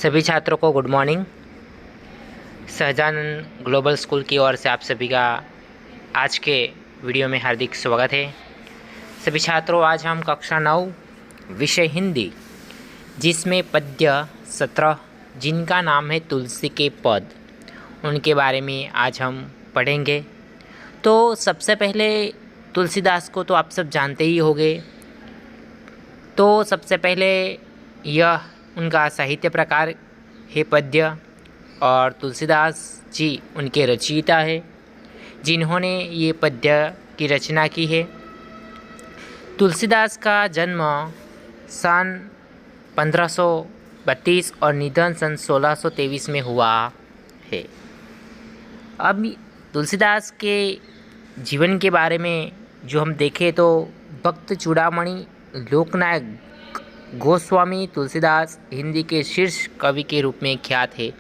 सभी छात्रों को good morning. Sahajanand global school की ओर से आप सभी का आज के वीडियो में हार्दिक स्वागत है। सभी छात्रों, आज हम कक्षा 9 विषय हिंदी, जिसमें पद्य 17 जिनका नाम है तुलसी के पद, उनके बारे में आज हम पढ़ेंगे। तो सबसे पहले तुलसीदास को तो आप सब जानते ही होंगे। तो सबसे पहले यह उनका साहित्य प्रकार है पद्य, और तुलसीदास जी उनके रचयिता है जिन्होंने ये पद्य की रचना की है। तुलसीदास का जन्म सन 1532 और निधन सन 1623 में हुआ है। अब तुलसीदास के जीवन के बारे में जो हम देखें तो भक्त चूड़ामणि लोकनायक गोस्वामी तुलसीदास हिंदी के शीर्ष कवि के रूप में ख्यात है।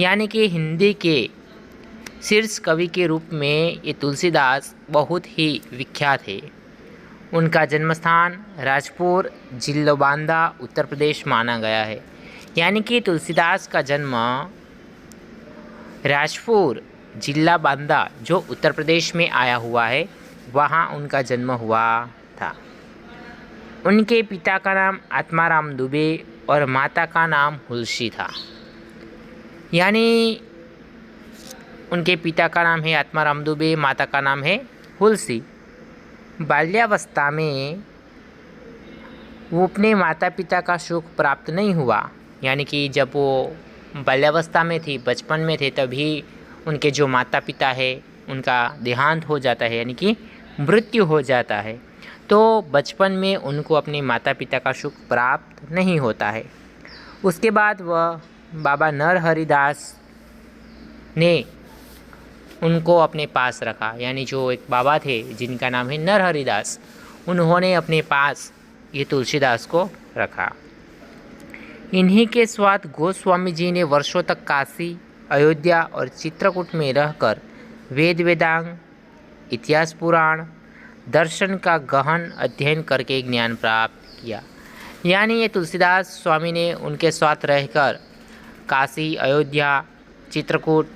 यानी कि हिंदी के शीर्ष कवि के रूप में ये तुलसीदास बहुत ही विख्यात है। उनका जन्म स्थान राजपुर जिला बांदा उत्तर प्रदेश माना गया है। यानी कि तुलसीदास का जन्म राजपुर जिला बांदा जो उत्तर प्रदेश में आया हुआ है, वहाँ उनका जन्म हुआ था। उनके पिता का नाम आत्माराम दुबे और माता का नाम हुलसी था। यानी उनके पिता का नाम है आत्माराम दुबे, माता का नाम है हुलसी। बाल्यावस्था में वो अपने माता पिता का सुख प्राप्त नहीं हुआ। यानी कि जब वो बाल्यावस्था में थी, बचपन में थे, तभी उनके जो माता पिता है उनका देहांत हो जाता है, यानी कि मृत्यु हो जाता है। तो बचपन में उनको अपने माता पिता का सुख प्राप्त नहीं होता है। उसके बाद वह बाबा नरहरिदास ने उनको अपने पास रखा। यानी जो एक बाबा थे जिनका नाम है नरहरिदास, उन्होंने अपने पास ये तुलसीदास को रखा। इन्हीं के साथ गोस्वामी जी ने वर्षों तक काशी, अयोध्या और चित्रकूट में रहकर वेद वेदांग, इतिहास पुराण, दर्शन का गहन अध्ययन करके ज्ञान प्राप्त किया। यानी ये तुलसीदास स्वामी ने उनके साथ रहकर काशी, अयोध्या, चित्रकूट,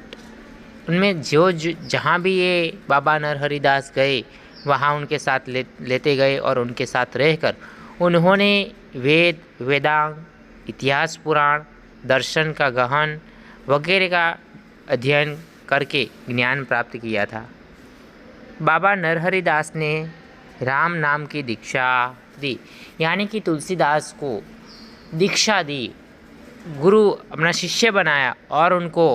उनमें जहाँ भी ये बाबा नरहरिदास गए वहाँ उनके साथ लेते गए और उनके साथ रहकर उन्होंने वेद वेदांग, इतिहास पुराण, दर्शन का गहन वगैरह का अध्ययन करके ज्ञान प्राप्त किया था। बाबा नरहरिदास ने राम नाम की दीक्षा दी। यानी कि तुलसीदास को दीक्षा दी, गुरु अपना शिष्य बनाया और उनको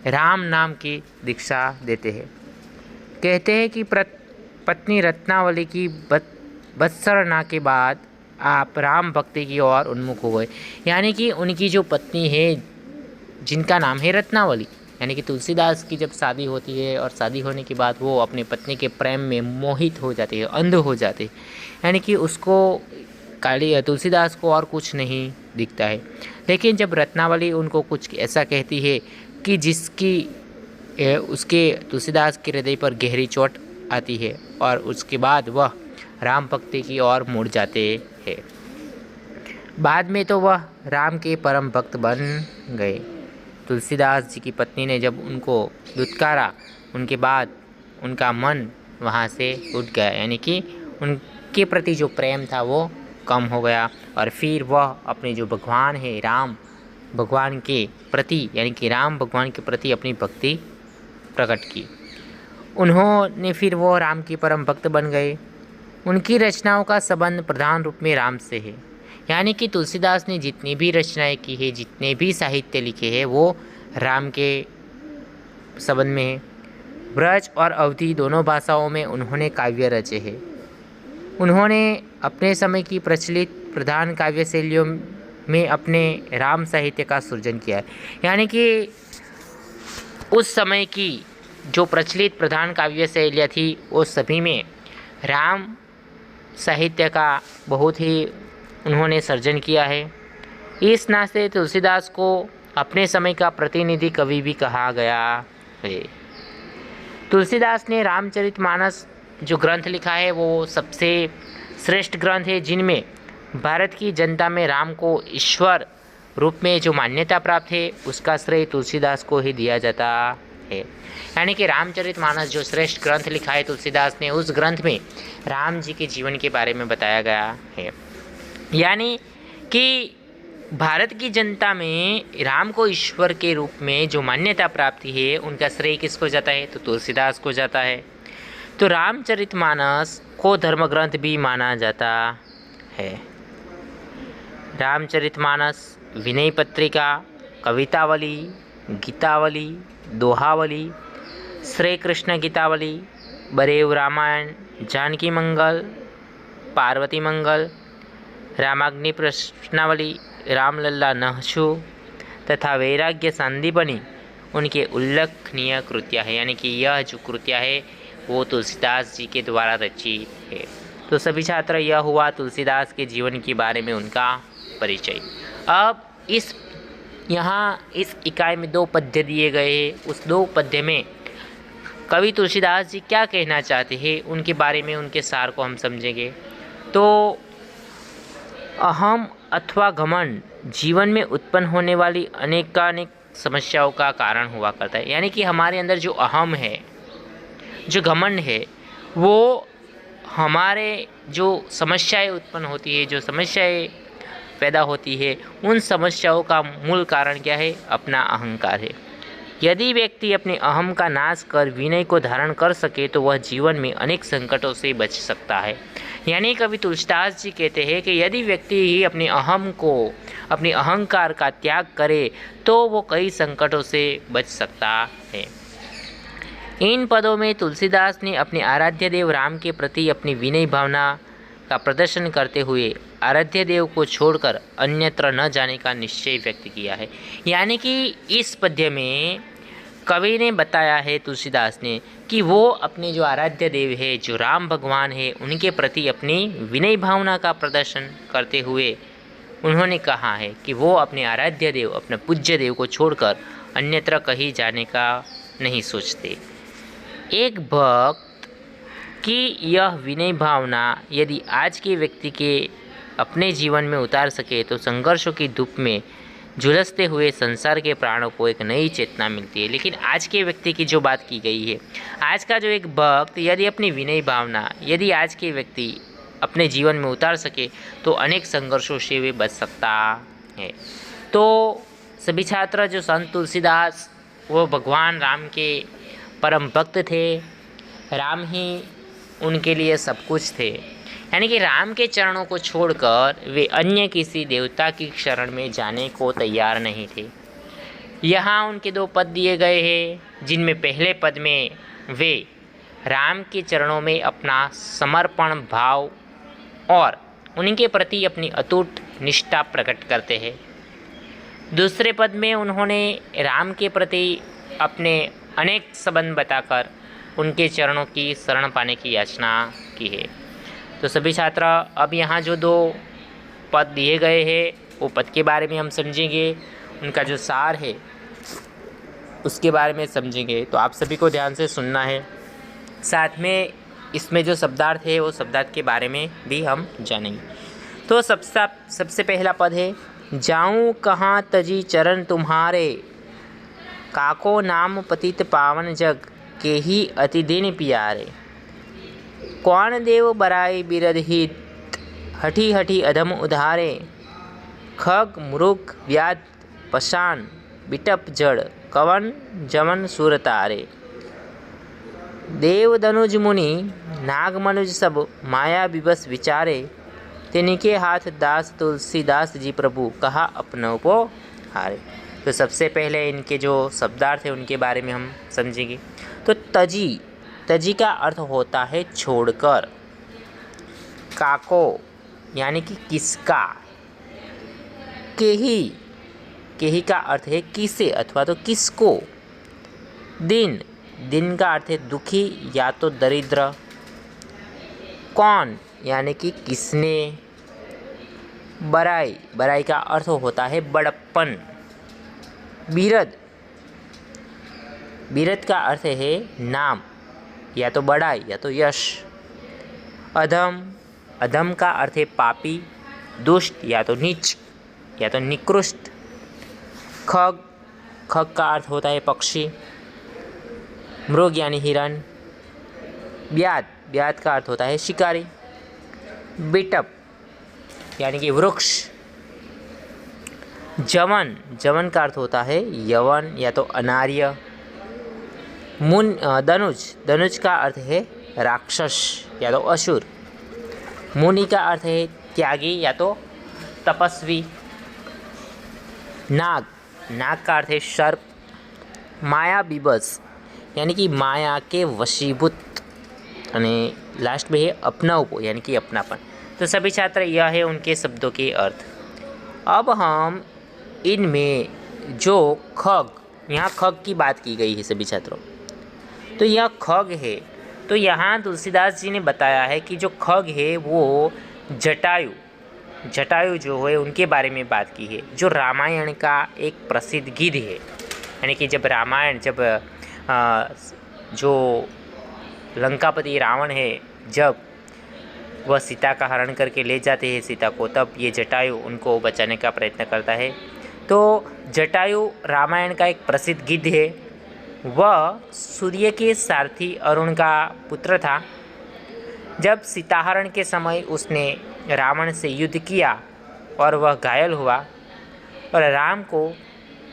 राम नाम की दीक्षा देते हैं। कहते हैं कि पत्नी रत्नावली की बत्सरना के बाद आप राम भक्ति की ओर उन्मुख हो गए। यानी कि उनकी जो पत्नी है जिनका नाम है रत्नावली, यानी कि तुलसीदास की जब शादी होती है और शादी होने के बाद वो अपने पत्नी के प्रेम में मोहित हो जाते हैं, अंध हो जाते हैं। यानी कि उसको तुलसीदास को और कुछ नहीं दिखता है। लेकिन जब रत्नावली उनको कुछ ऐसा कहती है कि जिसकी उसके तुलसीदास के हृदय पर गहरी चोट आती है, और उसके बाद वह राम भक्ति की ओर मुड़ जाते हैं। बाद में तो वह राम के परम भक्त बन गए। तुलसीदास जी की पत्नी ने जब उनको दुत्कारा, उनके बाद उनका मन वहाँ से उठ गया। यानी कि उनके प्रति जो प्रेम था वो कम हो गया, और फिर वह अपने जो भगवान है राम भगवान के प्रति, यानी कि राम भगवान के प्रति अपनी भक्ति प्रकट की। उन्होंने फिर वो राम के परम भक्त बन गए। उनकी रचनाओं का संबंध प्रधान रूप में राम से है। यानी कि तुलसीदास ने जितनी भी रचनाएं की है, जितने भी साहित्य लिखे हैं, वो राम के संबंध में है। ब्रज और अवधी दोनों भाषाओं में उन्होंने काव्य रचे हैं। उन्होंने अपने समय की प्रचलित प्रधान काव्य शैलियों में अपने राम साहित्य का सृजन किया है। यानी कि उस समय की जो प्रचलित प्रधान काव्य शैलियाँ थी, वो सभी में राम साहित्य का बहुत ही उन्होंने सर्जन किया है। इस नाते से तुलसीदास को अपने समय का प्रतिनिधि कवि भी कहा गया है। तुलसीदास ने रामचरितमानस जो ग्रंथ लिखा है वो सबसे श्रेष्ठ ग्रंथ है, जिनमें भारत की जनता में राम को ईश्वर रूप में जो मान्यता प्राप्त है उसका श्रेय तुलसीदास को ही दिया जाता है। यानी कि रामचरितमानस जो श्रेष्ठ ग्रंथ लिखा है तुलसीदास ने, उस ग्रंथ में राम जी के जीवन के बारे में बताया गया है। यानी कि भारत की जनता में राम को ईश्वर के रूप में जो मान्यता प्राप्ति है उनका श्रेय किसको जाता है, तो तुलसीदास को जाता है। तो रामचरितमानस को धर्म ग्रंथ भी माना जाता है। रामचरितमानस, विनय पत्रिका, कवितावली, गीतावली, दोहावली, श्री कृष्ण गीतावली, बरेव रामायण, जानकी मंगल, पार्वती मंगल, रामाग्नि प्रश्नावली, रामलल्ला नहशु तथा वैराग्य संदीपनी उनके उल्लेखनीय कृतियाँ है। यानी कि यह जो कृतियाँ है वो तुलसीदास जी के द्वारा रचित है। तो सभी छात्र, यह हुआ तुलसीदास के जीवन के बारे में उनका परिचय। अब यहाँ इस इकाई में 2 पद्य दिए गए हैं। उस 2 पद्य में कवि तुलसीदास जी क्या कहना चाहते हैं उनके बारे में, उनके सार को हम समझेंगे। तो अहम अथवा घमंड जीवन में उत्पन्न होने वाली अनेकानेक समस्याओं का कारण हुआ करता है। यानी कि हमारे अंदर जो अहम है, जो घमंड है, वो हमारे जो समस्याएं उत्पन्न होती है, जो समस्याएं पैदा होती है, उन समस्याओं का मूल कारण क्या है, अपना अहंकार है। यदि व्यक्ति अपने अहम का नाश कर विनय को धारण कर सके तो वह जीवन में अनेक संकटों से बच सकता है। यानी कवि तुलसीदास जी कहते हैं कि यदि व्यक्ति ही अपने अहम को, अपने अहंकार का त्याग करे तो वो कई संकटों से बच सकता है। इन पदों में तुलसीदास ने अपने आराध्य देव राम के प्रति अपनी विनय भावना का प्रदर्शन करते हुए आराध्य देव को छोड़कर अन्यत्र न जाने का निश्चय व्यक्त किया है। यानी कि इस पद्य में कवि ने बताया है, तुलसीदास ने, कि वो अपने जो आराध्य देव है, जो राम भगवान है, उनके प्रति अपनी विनय भावना का प्रदर्शन करते हुए उन्होंने कहा है कि वो अपने आराध्य देव, अपने पूज्य देव को छोड़कर अन्यत्र कहीं जाने का नहीं सोचते। एक भक्त कि यह विनय भावना यदि आज के व्यक्ति के अपने जीवन में उतार सके तो संघर्षों की धूप में झुलसते हुए संसार के प्राणों को एक नई चेतना मिलती है। लेकिन आज के व्यक्ति की जो बात की गई है, आज का जो एक भक्त यदि अपनी विनय भावना यदि आज के व्यक्ति अपने जीवन में उतार सके तो अनेक संघर्षों से वे बच सकता है। तो सभी छात्र, जो संत तुलसीदास वो भगवान राम के परम भक्त थे, राम ही उनके लिए सब कुछ थे। यानी कि राम के चरणों को छोड़कर वे अन्य किसी देवता की शरण में जाने को तैयार नहीं थे। यहाँ उनके 2 पद दिए गए हैं, जिनमें पहले पद में वे राम के चरणों में अपना समर्पण भाव और उनके प्रति अपनी अटूट निष्ठा प्रकट करते हैं। दूसरे पद में उन्होंने राम के प्रति अपने अनेक संबंध बताकर उनके चरणों की शरण पाने की याचना की है। तो सभी छात्र, अब यहाँ जो 2 पद दिए गए हैं वो पद के बारे में हम समझेंगे, उनका जो सार है उसके बारे में समझेंगे। तो आप सभी को ध्यान से सुनना है, साथ में इसमें जो शब्दार्थ है वो शब्दार्थ के बारे में भी हम जानेंगे। तो सबसे पहला पद है, जाऊँ कहाँ तजी चरण तुम्हारे, काको नाम पतित पावन जग के ही अति दिन प्यारे। कौन देव बराई बिरध हित, हठी हठी अधम उधारे, खग मृग व्याध पशान बिटप जड़, कवन जमन सुर तारे। देव धनुज मुनि नाग मनुज सब माया विवश विचारे, तिनके हाथ दास तुलसीदास जी प्रभु कहा अपनों को हारे। तो सबसे पहले इनके जो शब्दार्थ है उनके बारे में हम समझेंगे। तो तजी का अर्थ होता है छोड़कर, काको यानी कि किसका, केही का अर्थ है किसे अथवा तो किसको, दिन का अर्थ है दुखी या तो दरिद्र, कौन यानी कि किसने, बराई का अर्थ होता है बड़प्पन, बिरद का अर्थ है नाम या तो बड़ाई या तो यश, अधम का अर्थ है पापी, दुष्ट या तो नीच या तो निकृष्ट, खग, खग का अर्थ होता है पक्षी। मृग यानी हिरण। ब्याद, ब्याद का अर्थ होता है शिकारी। बिटप यानी कि वृक्ष। जवन, जवन का अर्थ होता है यवन या तो अनार्य। धनुज, धनुज का अर्थ है राक्षस या तो असुर। मुनि का अर्थ है त्यागी या तो तपस्वी। नाग, नाग का अर्थ है सर्प। माया बीबस यानी कि माया के वशीभूत। અને लास्ट में है अपनाओ यानी कि अपनापन। तो सभी छात्र यह है उनके शब्दों के अर्थ। अब हम इनमें जो खग, यहाँ खग की बात की गई है सभी छात्रों, तो यह खग है। तो यहाँ तुलसीदास जी ने बताया है कि जो खग है वो जटायु, जटायु जो है उनके बारे में बात की है, जो रामायण का एक प्रसिद्ध गिद्ध है। यानी कि जब रामायण, जब जो लंकापति रावण है, जब वह सीता का हरण करके ले जाते हैं सीता को, तब ये जटायु उनको बचाने का प्रयत्न करता है। तो जटायु रामायण का एक प्रसिद्ध गिद्ध है। वह सूर्य के सारथी अरुण का पुत्र था। जब सीताहरण के समय उसने रावण से युद्ध किया और वह घायल हुआ, और राम को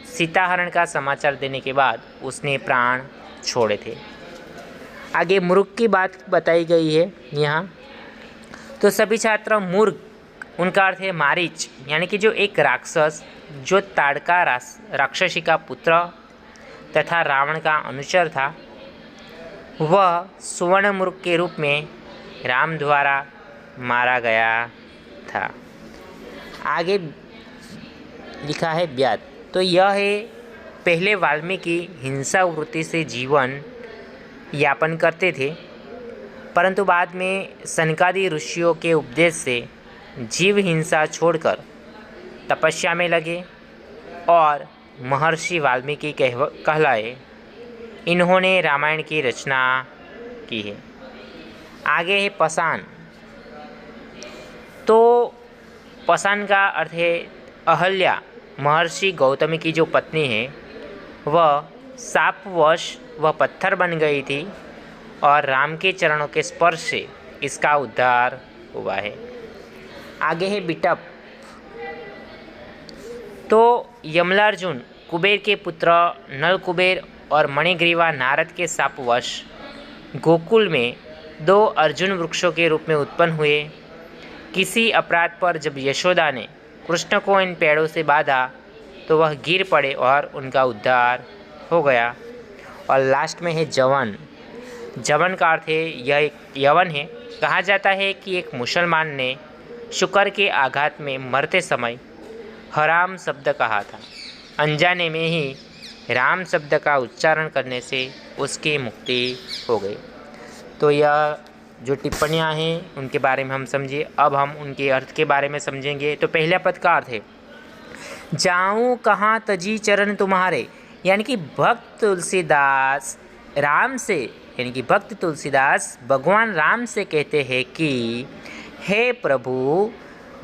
सीताहरण का समाचार देने के बाद उसने प्राण छोड़े थे। आगे मुर्ग की बात बताई गई है यहाँ। तो सभी छात्र मुर्ग, उनका अर्थ है मारीच, यानी कि जो एक राक्षस, जो ताड़का राक्षसी का पुत्र तथा रावण का अनुचर था, वह सुवर्ण मुर्ग के रूप में राम द्वारा मारा गया था। आगे लिखा है ब्याद। तो यह है पहले वाल्मीकि हिंसा वृत्ति से जीवन यापन करते थे, परंतु बाद में सनकादि ऋषियों के उपदेश से जीव हिंसा छोड़कर तपस्या में लगे और महर्षि वाल्मीकि कहलाए। इन्होंने रामायण की रचना की है। आगे है पसान। तो पसान का अर्थ है अहल्या, महर्षि गौतमी की जो पत्नी है, वह शापवश वह पत्थर बन गई थी और राम के चरणों के स्पर्श से इसका उद्धार हुआ है। आगे है बिटप। तो यमलार्जुन कुबेर के पुत्र नल कुबेर और मणिग्रीवा नारद के शापवश गोकुल में 2 अर्जुन वृक्षों के रूप में उत्पन्न हुए। किसी अपराध पर जब यशोदा ने कृष्ण को इन पेड़ों से बांधा तो वह गिर पड़े और उनका उद्धार हो गया। और लास्ट में है जवन। जवन का अर्थ है यह एक यवन है। कहा जाता है कि एक मुसलमान ने शुकर के आघात में मरते समय हराम शब्द कहा था। अनजाने में ही राम शब्द का उच्चारण करने से उसकी मुक्ति हो गई। तो यह जो टिप्पणियाँ हैं उनके बारे में हम समझिए। अब हम उनके अर्थ के बारे में समझेंगे। तो पहला पद का अर्थ है जाऊँ कहाँ तजी चरण तुम्हारे, यानी कि भक्त तुलसीदास राम से, यानी कि भक्त तुलसीदास भगवान राम से कहते हैं कि हे प्रभु,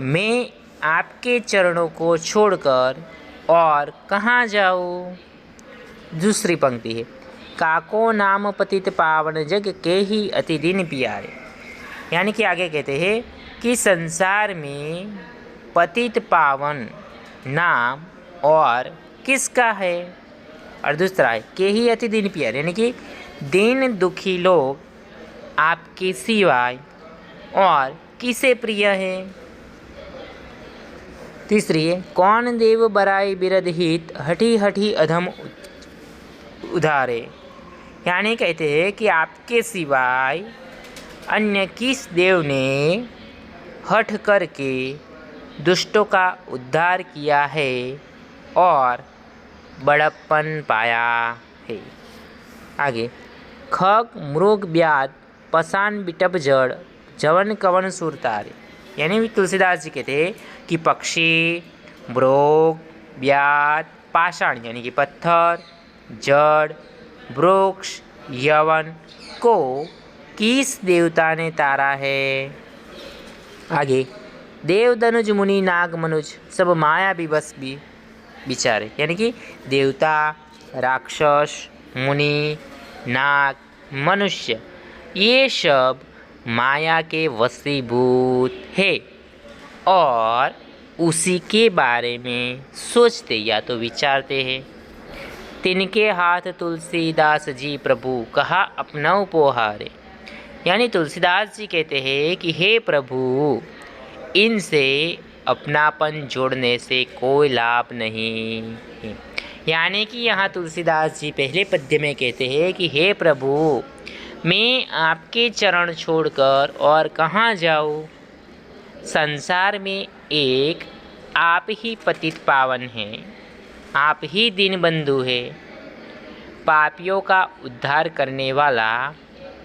मैं आपके चरणों को छोड़कर और कहाँ जाऊँ। दूसरी पंक्ति है काको नाम पतित पावन जग के ही अति दिन प्यारे, यानी कि आगे कहते हैं कि संसार में पतित पावन नाम और किसका है। और दूसरा है के ही अति दिन प्यारे, यानी कि दीन दुखी लोग आपके सिवाय और किसे प्रिय है। तीसरी है कौन देव बराई बिरद हित हठी हठी अधम उधारे, यानी कहते हैं कि आपके सिवाय अन्य किस देव ने हठ करके दुष्टों का उद्धार किया है और बड़प्पन पाया है। आगे खग मृग ब्याद पसान बिटप जड़ जवन कवन सुरतारे, यानी तुलसीदास जी कहते हैं कि पक्षी, मृग, ब्याद, पाषाण यानी कि पत्थर, जड़, वृक्ष, यवन को किस देवता ने तारा है। आगे देव दनुज मुनि नाग मनुज सब माया विवश भी विचारे, यानी कि देवता, राक्षस, मुनि, नाग, मनुष्य ये सब माया के वशीभूत है और उसी के बारे में सोचते या तो विचारते हैं। तिनके हाथ तुलसीदास जी प्रभु कहा अपना उपहारे, यानी तुलसीदास जी कहते हैं कि हे प्रभु, इनसे अपनापन जोड़ने से कोई लाभ नहीं है। यानी कि यहाँ तुलसीदास जी पहले पद्य में कहते हैं कि हे प्रभु, मैं आपके चरण छोड़कर और कहाँ जाऊँ। संसार में एक आप ही पतित पावन हैं, आप ही दीनबंधु है, पापियों का उद्धार करने वाला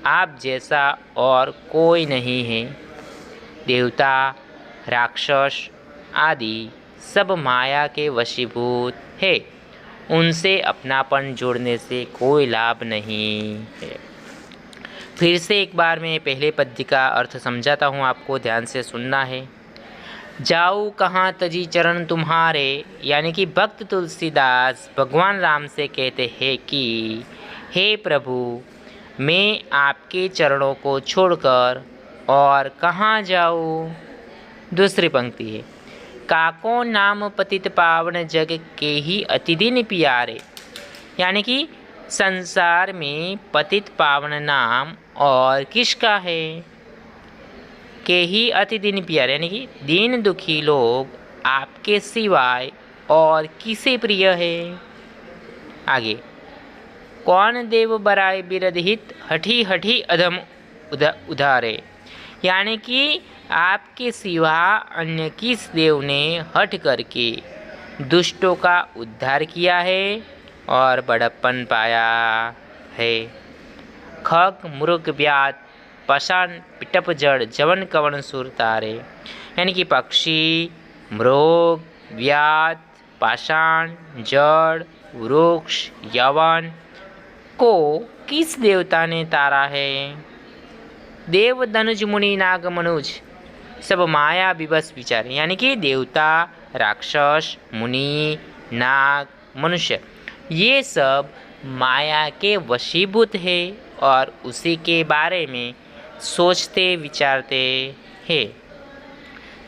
आप जैसा और कोई नहीं है। देवता, राक्षस आदि सब माया के वशीभूत है, उनसे अपनापन जोड़ने से कोई लाभ नहीं है। फिर से एक बार मैं पहले पद्य का अर्थ समझाता हूँ, आपको ध्यान से सुनना है। जाऊँ कहाँ तजी चरण तुम्हारे, यानी कि भक्त तुलसीदास भगवान राम से कहते हैं कि हे प्रभु, मैं आपके चरणों को छोड़कर और कहाँ जाऊँ। दूसरी पंक्ति है, काको नाम पतित पावन जग के ही अतिदिन प्यारे, यानी कि संसार में पतित पावन नाम और किसका है। के ही अतिदिन प्यारे, यानी कि दीन दुखी लोग आपके सिवाय और किसे प्रिय है। आगे, कौन देव बराए बिरधित हठी हठी अधम उधारे, यानी कि आपके सिवा अन्य किस देव ने हट करके दुष्टों का उद्धार किया है और बड़प्पन पाया है। खग मृग व्याध पाषाण पिटप जड़ जवन कवन सुर तारे, यानी कि पक्षी, मृग, व्याध, पाषाण, जड़, वृक्ष, यवन को किस देवता ने तारा है। देव, धनुज, मुनि, नाग, मनुज सब माया विवश विचारे, यानी कि देवता, राक्षस, मुनि, नाग, मनुष्य ये सब माया के वशीभूत है और उसी के बारे में सोचते विचारते हैं।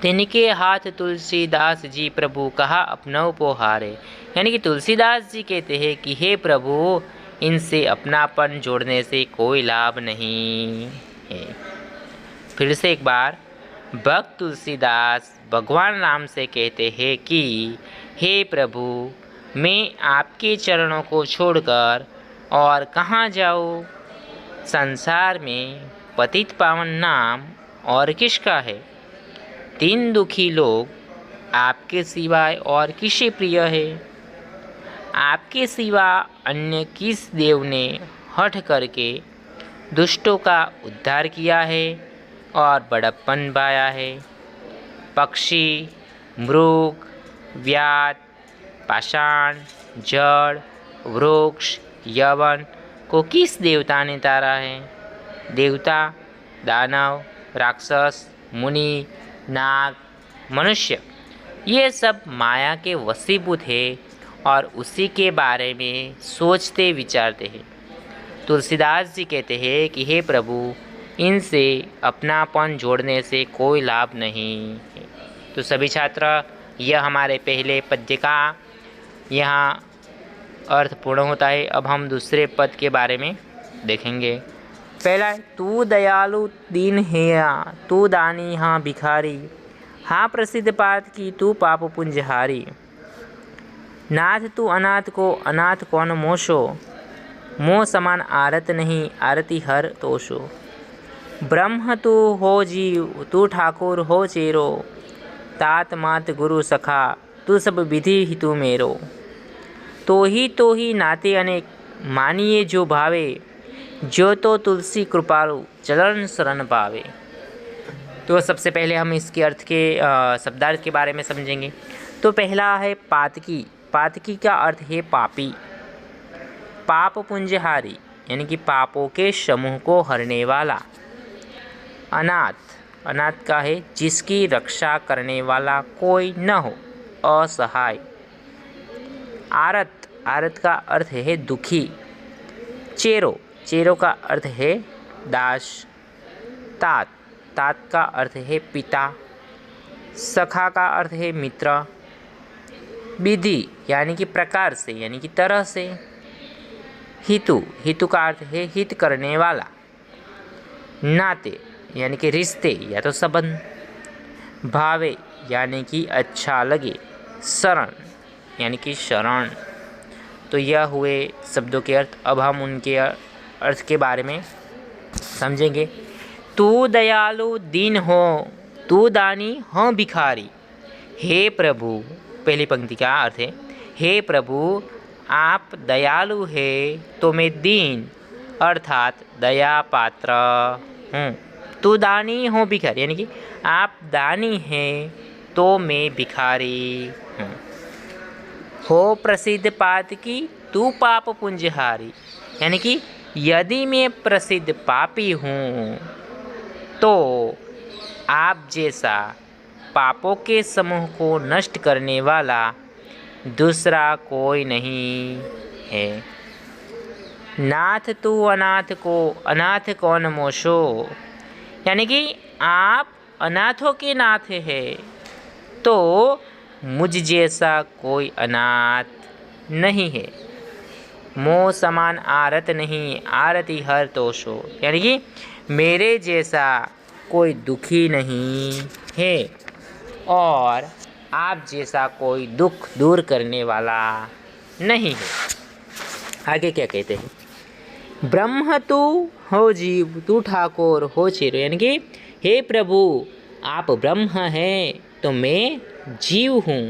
तिनके हाथ तुलसीदास जी प्रभु कहा अपना उपहारे, यानी कि तुलसीदास जी कहते हैं कि हे प्रभु, इनसे अपनापन जोड़ने से कोई लाभ नहीं है। फिर से एक बार, भक्त तुलसीदास भगवान राम से कहते हैं कि हे प्रभु, मैं आपके चरणों को छोड़कर और कहाँ जाऊँ। संसार में पतित पावन नाम और किसका है। तीन दुखी लोग आपके सिवाय और किसे प्रिय है। आपके सिवा अन्य किस देव ने हठ करके दुष्टों का उद्धार किया है और बड़प्पन पाया है। पक्षी, मृग, व्याध, पाषाण, जड़, वृक्ष, यवन को किस देवता ने तारा है। देवता, दानव, राक्षस, मुनि, नाग, मनुष्य ये सब माया के वशीभूत है और उसी के बारे में सोचते विचारते हैं। तुलसीदास जी कहते हैं कि हे प्रभु, इनसे अपनापन जोड़ने से कोई लाभ नहीं है। तो सभी छात्र, यह हमारे पहले पद्य का यहाँ अर्थ पूर्ण होता है। अब हम दूसरे पद के बारे में देखेंगे। पहला, तू दयालु दीन हेया, तू दानी हाँ भिखारी, हाँ प्रसिद्ध पात की तू पाप पुंजहारी। नाथ तू अनाथ को अनाथ कौन मोशो, मोह समान आरत नहीं आरती हर तोषो। ब्रह्म तू हो जीव तू ठाकुर हो चेरो, तात मात गुरु सखा तू सब विधि ही तू मेरो। तो ही नाते अनेक मानिए जो भावे, जो तो तुलसी कृपालु चरण शरण पावे। तो सबसे पहले हम इसके अर्थ के शब्दार्थ के बारे में समझेंगे। तो पहला है पातकी। पातकी का अर्थ है पापी। पाप पुंजहारी यानी कि पापों के समूह को हरने वाला। अनाथ, अनाथ का है जिसकी रक्षा करने वाला कोई न हो, असहाय। आरत, आरत का अर्थ है दुखी। चेरो, चेरो का अर्थ है दास। तात, तात का अर्थ है पिता। सखा का अर्थ है मित्र। विधि यानी कि प्रकार से यानी कि तरह से। हितु, हितु का अर्थ है हित करने वाला। नाते यानी कि रिश्ते या तो संबंध। भावे यानी कि अच्छा लगे। शरण यानी कि शरण। तो यह हुए शब्दों के अर्थ। अब हम उनके अर्थ के बारे में समझेंगे। तू दयालु दीन हो, तू दानी हो भिखारी। हे प्रभु, पहली पंक्ति का अर्थ है हे प्रभु आप दयालु है तो मैं दीन अर्थात दया पात्र हूँ। तू दानी हो भिखारी यानी कि आप दानी हैं तो मैं भिखारी हूँ। हो प्रसिद्ध पातकी तू पाप पुंजहारी यानी कि यदि मैं प्रसिद्ध पापी हूँ तो आप जैसा पापों के समूह को नष्ट करने वाला दूसरा कोई नहीं है। नाथ तू अनाथ को अनाथ कौन मोशो यानी कि आप अनाथों के नाथ हैं तो मुझ जैसा कोई अनाथ नहीं है। मोह समान आरत नहीं आरती हर तोषो यानी कि मेरे जैसा कोई दुखी नहीं है और आप जैसा कोई दुख दूर करने वाला नहीं है। आगे क्या कहते हैं? ब्रह्म तू हो जीव तू ठाकुर हो चेरो यानी कि हे प्रभु आप ब्रह्म हैं तो मैं जीव हूँ।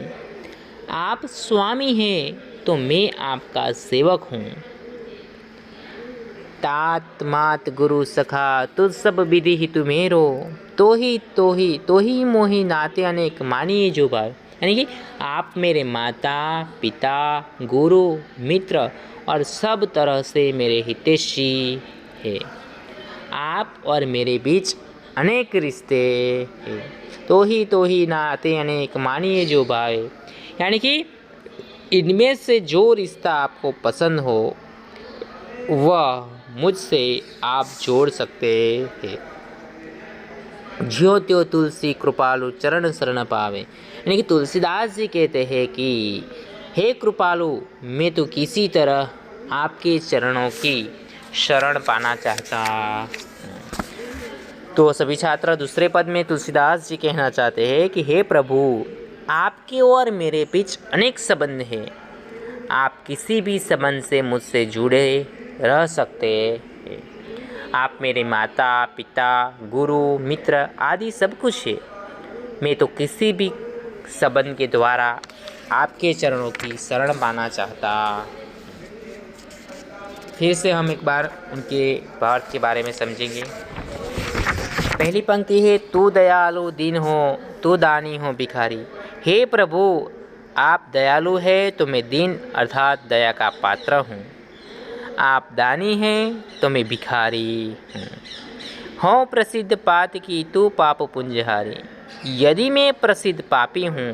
आप स्वामी हैं तो मैं आपका सेवक हूँ। तात मात गुरु सखा तुझ सब विधि ही तुम्हेरो तो ही मोही नाते अनेक मानिए जो भाव यानी कि आप मेरे माता पिता गुरु मित्र और सब तरह से मेरे हितैषी है। आप और मेरे बीच अनेक रिश्ते हैं तो ही नाते अनेक मानिए जो भावे यानी कि इनमें से जो रिश्ता आपको पसंद हो वह मुझसे आप जोड़ सकते हैं। ज्यों त्यों तुलसी कृपालु चरण शरण पावे यानी कि तुलसीदास जी कहते हैं कि हे कृपालु मैं तो किसी तरह आपके चरणों की शरण पाना चाहता। तो सभी छात्र दूसरे पद में तुलसीदास जी कहना चाहते हैं कि हे प्रभु आपके और मेरे बीच अनेक संबंध हैं। आप किसी भी संबंध से मुझसे जुड़े रह सकते हैं। आप मेरे माता पिता गुरु मित्र आदि सब कुछ है। मैं तो किसी भी संबंध के द्वारा आपके चरणों की शरण पाना चाहता। फिर से हम एक बार उनके भाव के बारे में समझेंगे। पहली पंक्ति है तू दयालु दीन हो तू दानी हो भिखारी। हे प्रभु आप दयालु है तो मैं दीन अर्थात दया का पात्र हूँ। आप दानी हैं तो मैं भिखारी हूँ। हो प्रसिद्ध पात की तू पाप पुंजहारी। यदि मैं प्रसिद्ध पापी हूँ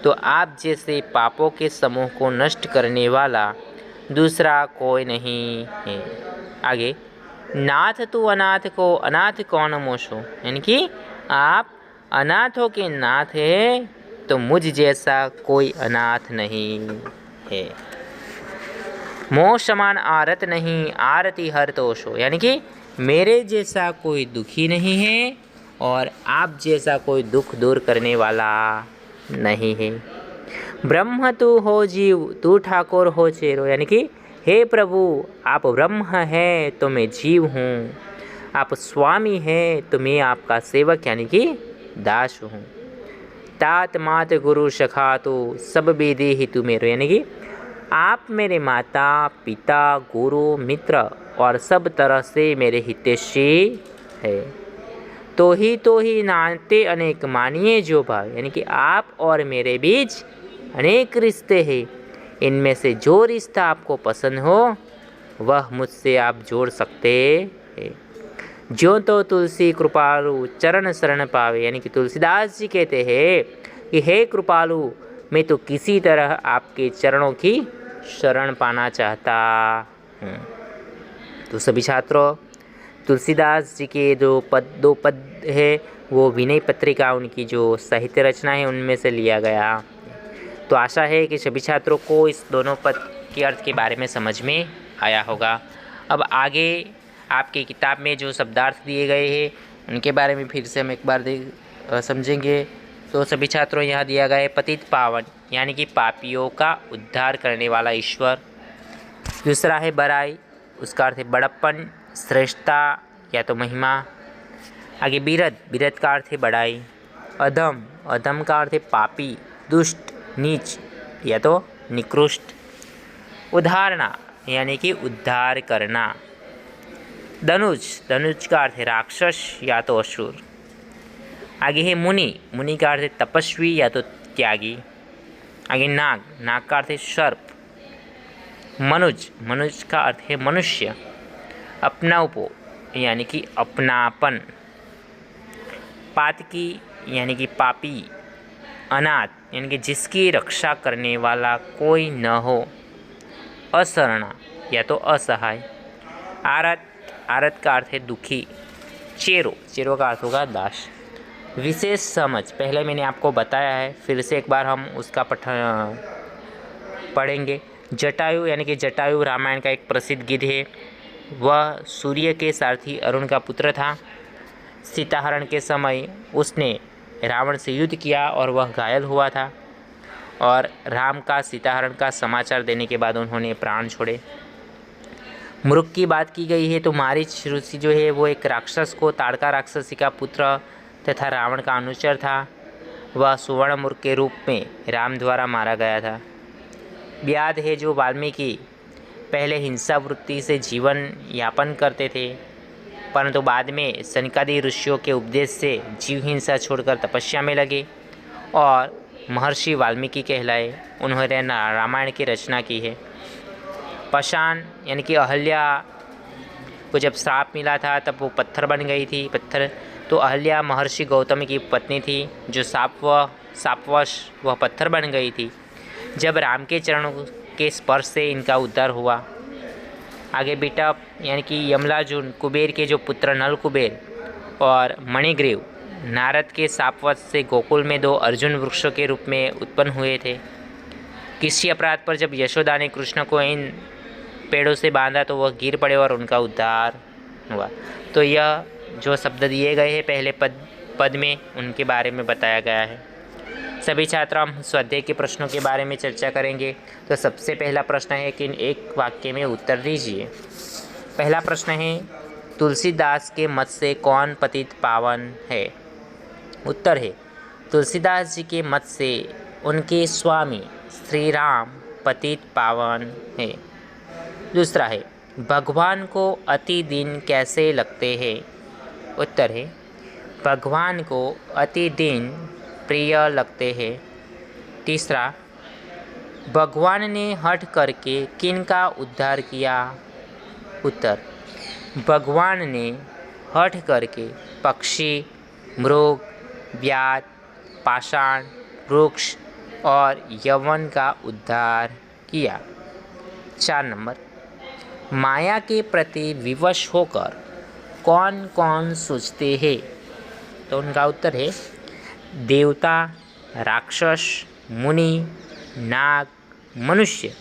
तो आप जैसे पापों के समूह को नष्ट करने वाला दूसरा कोई नहीं है। आगे नाथ तू अनाथ को अनाथ कौन मोशो यानी कि आप अनाथों के नाथ हैं तो मुझ जैसा कोई अनाथ नहीं है। मोह समान आरत नहीं आरती हर तोषो यानी कि मेरे जैसा कोई दुखी नहीं है और आप जैसा कोई दुख दूर करने वाला नहीं है। ब्रह्म तू हो जीव तू ठाकुर हो चेरो यानी कि हे प्रभु आप ब्रह्म हैं तो मैं जीव हूँ। आप स्वामी हैं तो मैं आपका सेवक यानी कि दास हूँ। तात मात गुरु सखा तो सब विधि ही तू मेरो यानी कि आप मेरे माता पिता गुरु मित्र और सब तरह से मेरे हितैषी है। तो ही नाते अनेक मानिए जो भाव यानी कि आप और मेरे बीच अनेक रिश्ते हैं। इनमें से जो रिश्ता आपको पसंद हो वह मुझसे आप जोड़ सकते हैं। ज्यों तो तुलसी कृपालु चरण शरण पावे यानी कि तुलसीदास जी कहते हैं कि हे कृपालु मैं तो किसी तरह आपके चरणों की शरण पाना चाहता हूँ। तो सभी छात्रों, तुलसीदास जी के दो पद है वो विनय पत्रिका उनकी जो साहित्य रचना है उनमें से लिया गया। तो आशा है कि सभी छात्रों को इस दोनों पद के अर्थ के बारे में समझ में आया होगा। अब आगे आपकी किताब में जो शब्दार्थ दिए गए हैं उनके बारे में फिर से हम एक बार समझेंगे। तो सभी छात्रों, यहाँ दिया गया है पतित पावन यानी कि पापियों का उद्धार करने वाला ईश्वर। दूसरा है बड़ाई, उसका अर्थ है बड़प्पन, श्रेष्ठता या तो महिमा। आगे बिरध, बिरध का अर्थ है बड़ाई। अधम, अधम का अर्थ है पापी, दुष्ट, नीच या तो निकृष्ट। उद्धारणा यानी कि उद्धार करना। धनुज, धनुज का अर्थ है राक्षस या तो असुर। आगे है मुनि, मुनि का अर्थ है तपस्वी या तो त्यागी। आगे नाग, नाग का अर्थ है सर्प। मनुज, मनुज का अर्थ है मनुष्य। अपनाउपो यानी कि अपनापन। पातकी यानी कि पापी। अनाथ यानी कि जिसकी रक्षा करने वाला कोई न हो। असरणा या तो असहाय। आरत, आरत का अर्थ है दुखी। चेरो, चेरो का अर्थ होगा दास। विशेष समझ, पहले मैंने आपको बताया है, फिर से एक बार हम उसका पढ़ेंगे। जटायु यानी कि जटायु रामायण का एक प्रसिद्ध गीत है। वह सूर्य के सारथी अरुण का पुत्र था। सीताहरण के समय उसने रावण से युद्ध किया और वह घायल हुआ था और राम का सीताहरण का समाचार देने के बाद उन्होंने प्राण छोड़े। मृग की बात की गई है तो मारीच ऋषि जो है वो एक राक्षस को, ताड़का राक्षसी का पुत्र तथा रावण का अनुचर था। वह सुवर्ण मृग के रूप में राम द्वारा मारा गया था। व्याध है जो वाल्मीकि पहले हिंसा वृत्ति से जीवन यापन करते थे, परंतु बाद में सनकादि ऋषियों के उपदेश से जीव हिंसा छोड़कर तपस्या में लगे और महर्षि वाल्मीकि कहलाए। उन्होंने रामायण की रचना की है। पाषाण यानी कि अहल्या को जब श्राप मिला था तब वो पत्थर बन गई थी। पत्थर तो अहल्या महर्षि गौतम की पत्नी थी जो शापवश वह पत्थर बन गई थी। जब राम के चरणों के स्पर्श से इनका उद्धार हुआ। आगे बिटप यानी कि यमलार्जुन कुबेर के जो पुत्र नल कुबेर और मणिग्रीव नारद के शापवश से गोकुल में 2 अर्जुन वृक्षों के रूप में उत्पन्न हुए थे। किसी अपराध पर जब यशोदा ने कृष्ण को इन पेड़ों से बांधा तो वह गिर पड़े और उनका उद्धार हुआ। तो यह जो शब्द दिए गए हैं पहले पद में उनके बारे में बताया गया है। सभी छात्र हम स्वाध्याय के प्रश्नों के बारे में चर्चा करेंगे। तो सबसे पहला प्रश्न है कि एक वाक्य में उत्तर दीजिए। पहला प्रश्न है, तुलसीदास के मत से कौन पतित पावन है? उत्तर है, तुलसीदास जी के मत से उनके स्वामी श्री राम पतित पावन है। दूसरा है, भगवान को अति दिन कैसे लगते हैं? उत्तर है, भगवान को अति दिन प्रिय लगते हैं। तीसरा, भगवान ने हठ करके किनका उद्धार किया? उत्तर, भगवान ने हठ करके पक्षी, मृग, व्याध, पाषाण, वृक्ष और यवन का उद्धार किया। 4 नंबर, माया के प्रति विवश होकर कौन कौन सोचते हैं? तो उनका उत्तर है, देवता, राक्षस, मुनि, नाग, मनुष्य,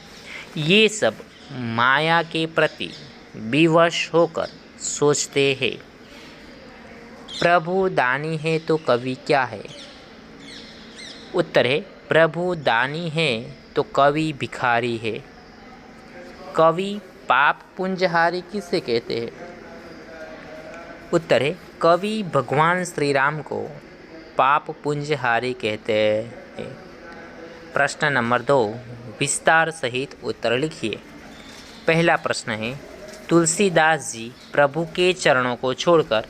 ये सब माया के प्रति विवश होकर सोचते हैं। प्रभु दानी है तो कवि क्या है? उत्तर है, प्रभु दानी है तो कवि भिखारी है। कवि पाप पुंजहारी किसे कहते हैं? उत्तर है, कवि भगवान श्री राम को पाप पुंजहारी कहते हैं। प्रश्न नंबर 2, विस्तार सहित उत्तर लिखिए। पहला प्रश्न है, तुलसीदास जी प्रभु के चरणों को छोड़कर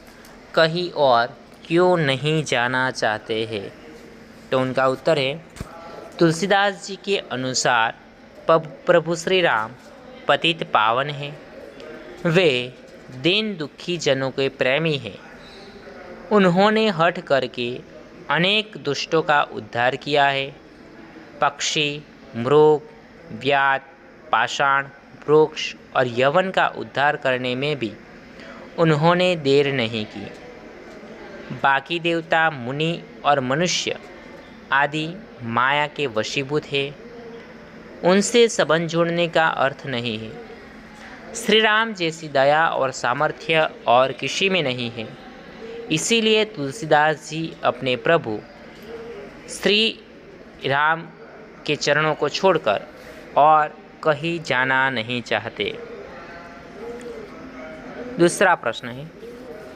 कहीं और क्यों नहीं जाना चाहते हैं? तो उनका उत्तर है, तुलसीदास जी के अनुसार प्रभु श्री राम पतित पावन हैं। वे दीन दुखी जनों के प्रेमी हैं। उन्होंने हठ करके अनेक दुष्टों का उद्धार किया है। पक्षी, मृग, व्याध, पाषाण, वृक्ष और यवन का उद्धार करने में भी उन्होंने देर नहीं की। बाकी देवता, मुनि और मनुष्य आदि माया के वशीभूत है, उनसे संबंध जोड़ने का अर्थ नहीं है। श्री राम जैसी दया और सामर्थ्य और किसी में नहीं है। इसीलिए तुलसीदास जी अपने प्रभु श्री राम के चरणों को छोड़कर और कहीं जाना नहीं चाहते। दूसरा प्रश्न है,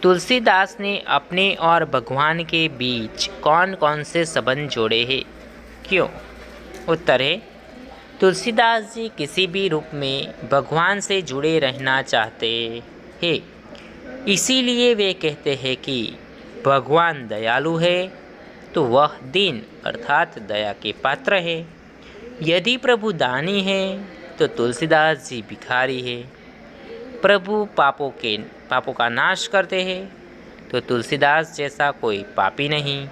तुलसीदास ने अपने और भगवान के बीच कौन कौन से संबंध जोड़े हैं, क्यों? उत्तर है, तुलसीदास जी किसी भी रूप में भगवान से जुड़े रहना चाहते हैं। इसीलिए वे कहते हैं कि भगवान दयालु है तो वह दीन अर्थात दया के पात्र है। यदि प्रभु दानी है तो तुलसीदास जी भिखारी है। प्रभु पापों का नाश करते हैं तो तुलसीदास जैसा कोई पापी नहीं।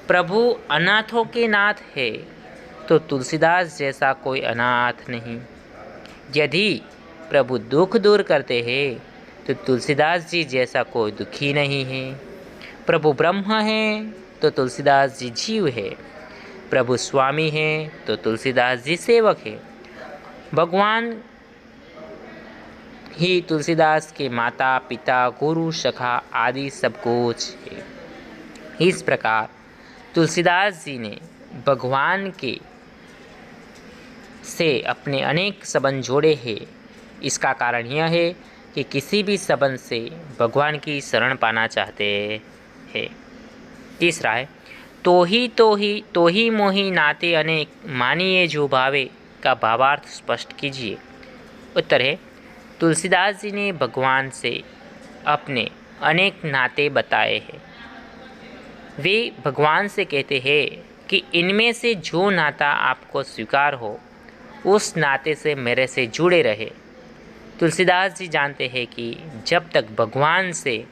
प्रभु अनाथों के नाथ है तो तुलसीदास जैसा कोई अनाथ नहीं। यदि प्रभु दुख दूर करते हैं तो तुलसीदास जी जैसा कोई दुखी नहीं है। प्रभु ब्रह्म है तो तुलसीदास जी जीव है। प्रभु स्वामी है तो तुलसीदास जी सेवक है। भगवान ही तुलसीदास के माता पिता गुरु सखा आदि सब कुछ है। इस प्रकार तुलसीदास जी ने भगवान के से अपने अनेक संबंध जोड़े हैं। इसका कारण यह है कि किसी भी संबंध से भगवान की शरण पाना चाहते हैं। तीसरा है, तो ही मोही नाते अनेक मानिए जो भावे का भावार्थ स्पष्ट कीजिए। उत्तर है, तुलसीदास जी ने भगवान से अपने अनेक नाते बताए हैं। वे भगवान से कहते हैं कि इनमें से जो नाता आपको स्वीकार हो उस नाते से मेरे से जुड़े रहे। तुलसीदास जी जानते हैं कि जब तक भगवान से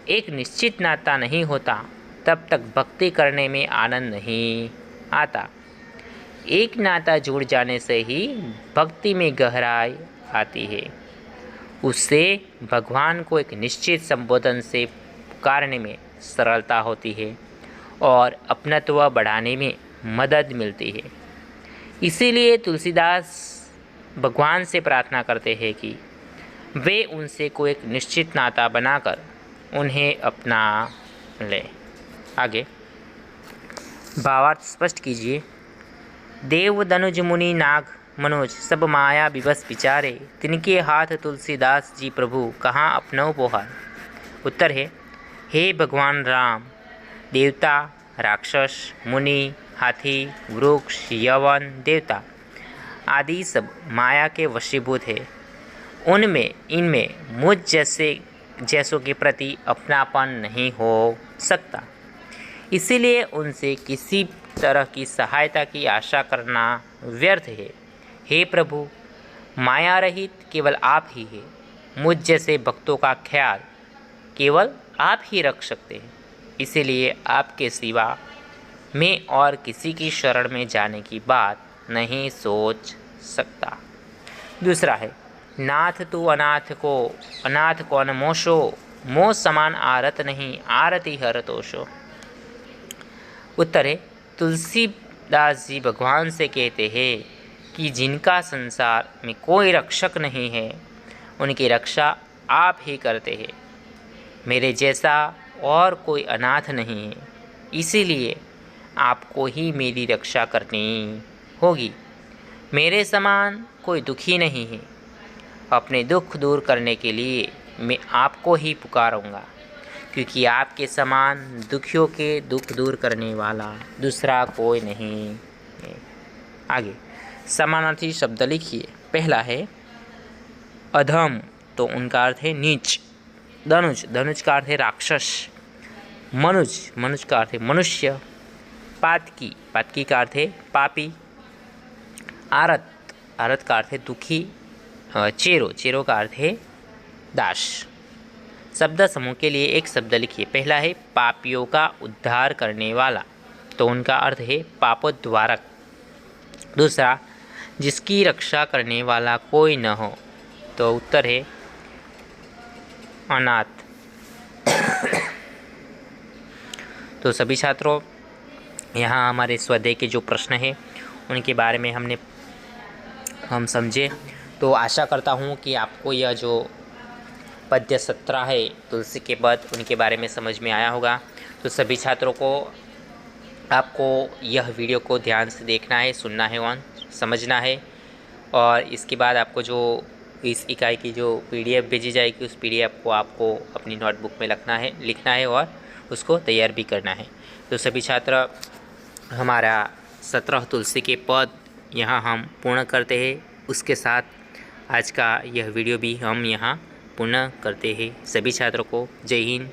एक निश्चित नाता नहीं होता तब तक भक्ति करने में आनंद नहीं आता। एक नाता जुड़ जाने से ही भक्ति में गहराई आती है। उससे भगवान को एक निश्चित संबोधन से पुकारने में सरलता होती है और अपनत्व बढ़ाने में मदद मिलती है। इसीलिए तुलसीदास भगवान से प्रार्थना करते हैं कि वे उनसे कोई एक निश्चित नाता बनाकर उन्हें अपना लें। आगे भावार्थ स्पष्ट कीजिए। देव दनुज मुनि नाग मनोज सब माया विवश विचारे, तिनके हाथ तुलसीदास जी प्रभु कहाँ अपनो पोहार। उत्तर है, हे भगवान राम, देवता, राक्षस, मुनि, हाथी, वृक्ष, यवन, देवता आदि सब माया के वशीभूत है। इनमें मुझ जैसों के प्रति अपनापन नहीं हो सकता। इसीलिए उनसे किसी तरह की सहायता की आशा करना व्यर्थ है। हे प्रभु, माया रहित केवल आप ही है। मुझ जैसे भक्तों का ख्याल केवल आप ही रख सकते हैं। इसीलिए आपके सिवा मैं और किसी की शरण में जाने की बात नहीं सोच सकता। दूसरा है, नाथ तू अनाथ को अनमोशो, मोह समान आरत नहीं, आरती हरतोषो। उत्तर है, तुलसीदास जी भगवान से कहते हैं कि जिनका संसार में कोई रक्षक नहीं है उनकी रक्षा आप ही करते हैं। मेरे जैसा और कोई अनाथ नहीं है, इसीलिए आपको ही मेरी रक्षा करनी होगी। मेरे समान कोई दुखी नहीं है। अपने दुख दूर करने के लिए मैं आपको ही पुकारूंगा, क्योंकि आपके समान दुखियों के दुख दूर करने वाला दूसरा कोई नहीं है। आगे समानार्थी शब्द लिखिए। पहला है अधम, तो उनका अर्थ है नीच। धनुज का अर्थ है राक्षस। मनुज का अर्थ है मनुष्य। पातकी का अर्थ है पापी। आरत का अर्थ है दुखी। चेरो का अर्थ है दास। शब्द समूह के लिए एक शब्द लिखिए। पहला है पापियों का उद्धार करने वाला, तो उनका अर्थ है पापोद्वारक। दूसरा, जिसकी रक्षा करने वाला कोई न हो, तो उत्तर है अनाथ। तो सभी छात्रों, यहाँ हमारे स्वाध्याय के जो प्रश्न हैं उनके बारे में हम समझे। तो आशा करता हूँ कि आपको यह जो पद्य 17 है तुलसी के पद, उनके बारे में समझ में आया होगा। तो सभी छात्रों को आपको यह वीडियो को ध्यान से देखना है, सुनना है और समझना है। और इसके बाद आपको जो इस इकाई की जो PDF भेजी जाएगी, उस PDF को आपको अपनी नोटबुक में लिखना है और उसको तैयार भी करना है। तो सभी छात्र, हमारा 17 तुलसी के पद यहाँ हम पूर्ण करते हैं। उसके साथ आज का यह वीडियो भी हम यहाँ पूर्ण करते हैं। सभी छात्रों को जय हिंद,